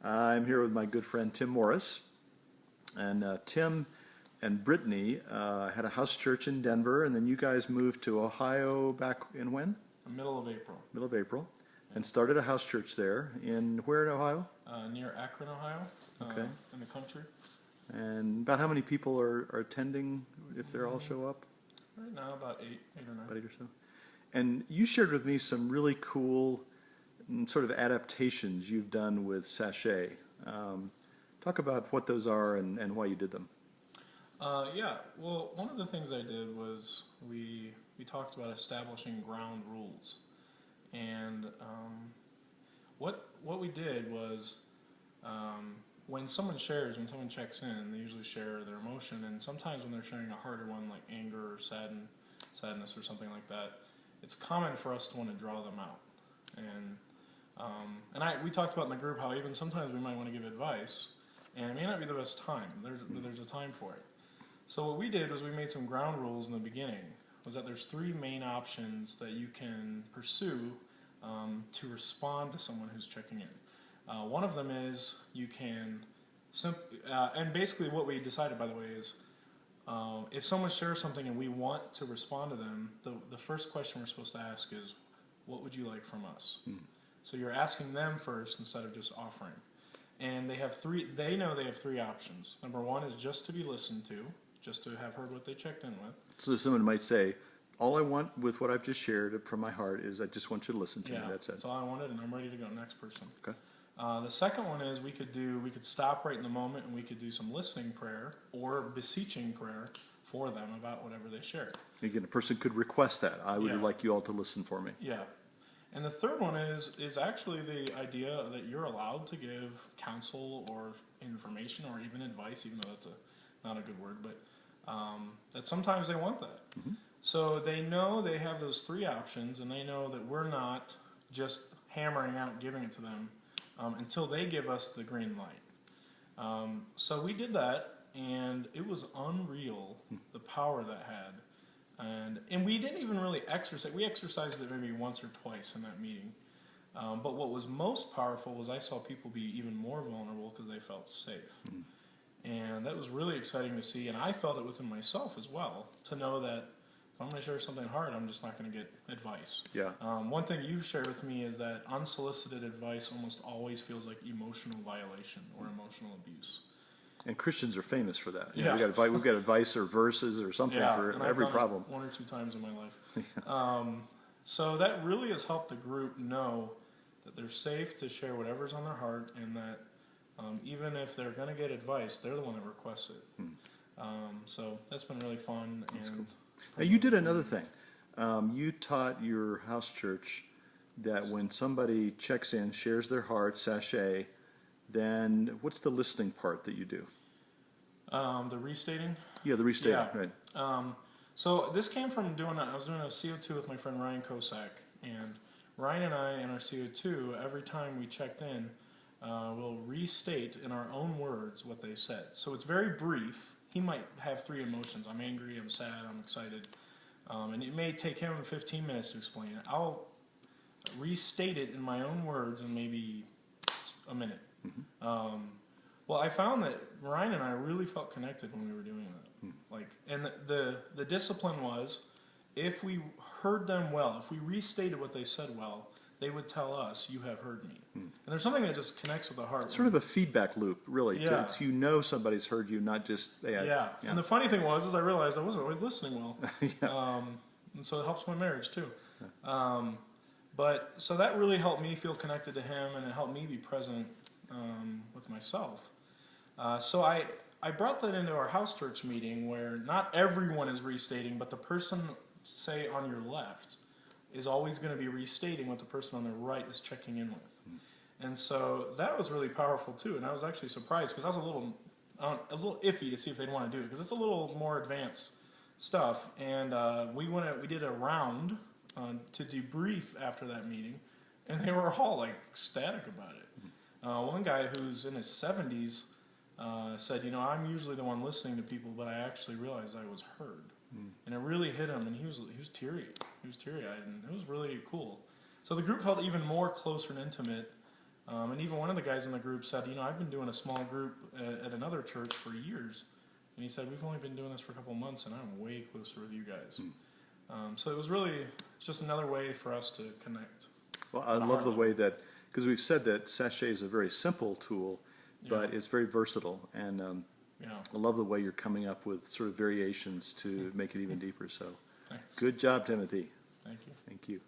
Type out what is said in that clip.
I'm here with my good friend Tim Morris. And Tim and Brittany had a house church in Denver, and then you guys moved to Ohio back in when? Middle of April. Middle of April. And started a house church there in where in Ohio? Near Akron, Ohio. Okay. In the country. And about how many people are attending if they all show up? Right now, about eight or nine. About 8 or so. And you shared with me some really cool sort of adaptations you've done with SASHET. Talk about what those are and why you did them. Yeah, well, one of the things I did was we talked about establishing ground rules. And what we did was when someone checks in, they usually share their emotion. And sometimes when they're sharing a harder one like anger or sadness or something like that, it's common for us to want to draw them out. And we talked about in the group how even sometimes we might want to give advice, and it may not be the best time. There's a time for it. So what we did was we made some ground rules in the beginning, was that there's 3 main options that you can pursue to respond to someone who's checking in. One of them is you can, and basically what we decided, by the way, is if someone shares something and we want to respond to them, the first question we're supposed to ask is, what would you like from us? So you're asking them first instead of just offering. And they know they have 3 options. Number 1 is just to be listened to, just to have heard what they checked in with. So someone might say, all I want with what I've just shared from my heart is I just want you to listen to me. That's it. That's all I wanted, and I'm ready to go. Next person. Okay. The second one is we could stop right in the moment and we could do some listening prayer or beseeching prayer for them about whatever they shared. Again, a person could request that. I would like you all to listen for me. Yeah. And the third one is actually the idea that you're allowed to give counsel or information or even advice, even though that's not a good word, but that sometimes they want that. Mm-hmm. So they know they have those 3 options, and they know that we're not just hammering out giving it to them until they give us the green light. So we did that, and it was unreal, the power that had. And we didn't even really exercise. We exercised it maybe once or twice in that meeting. But what was most powerful was I saw people be even more vulnerable because they felt safe. And that was really exciting to see. And I felt it within myself as well, to know that if I'm going to share something hard, I'm just not going to get advice. Yeah. One thing you've shared with me is that unsolicited advice almost always feels like emotional violation or emotional abuse. And Christians are famous for that. Yeah. We've got advice or verses or something for every problem. 1 or 2 times in my life. So that really has helped the group know that they're safe to share whatever's on their heart, and that even if they're going to get advice, they're the one that requests it. So that's been really fun. Cool. Now you did another thing. You taught your house church that when somebody checks in, shares their heart, SASHET, then what's the listening part that you do? The restating? Yeah, the restating, right. So this came from I was doing a CO2 with my friend Ryan Kosak, and Ryan and I in our CO2, every time we checked in, we'll restate in our own words what they said. So it's very brief. He might have 3 emotions. I'm angry, I'm sad, I'm excited. And it may take him 15 minutes to explain it. I'll restate it in my own words in maybe a minute. Mm-hmm. Well, I found that Ryan and I really felt connected when we were doing that. And the discipline was, if we heard them well, if we restated what they said well, they would tell us, "You have heard me." And there's something that just connects with the heart. It's sort of a feedback loop, really. Yeah. Somebody's heard you, not just... Yeah. And the funny thing was I realized I wasn't always listening well. And so it helps my marriage, too. Yeah. But so that really helped me feel connected to him, and it helped me be present with myself. So I brought that into our house church meeting, where not everyone is restating, but the person, say, on your left is always going to be restating what the person on the right is checking in with. And so that was really powerful too, and I was actually surprised because I was a little iffy to see if they'd want to do it, because it's a little more advanced stuff. And we did a round to debrief after that meeting, and they were all like ecstatic about it. One guy who's in his 70s said, I'm usually the one listening to people, but I actually realized I was heard. And it really hit him, and he was teary. He was teary-eyed, and it was really cool. So the group felt even more closer and intimate And even one of the guys in the group said, I've been doing a small group at another church for years. And he said, we've only been doing this for a couple months, and I'm way closer with you guys. So it was it's just another way for us to connect. Well, I love the way that, because we've said that SASHET is a very simple tool, but it's very versatile. And I love the way you're coming up with sort of variations to make it even deeper. So Thanks. good job, Timothy. Thank you. Thank you.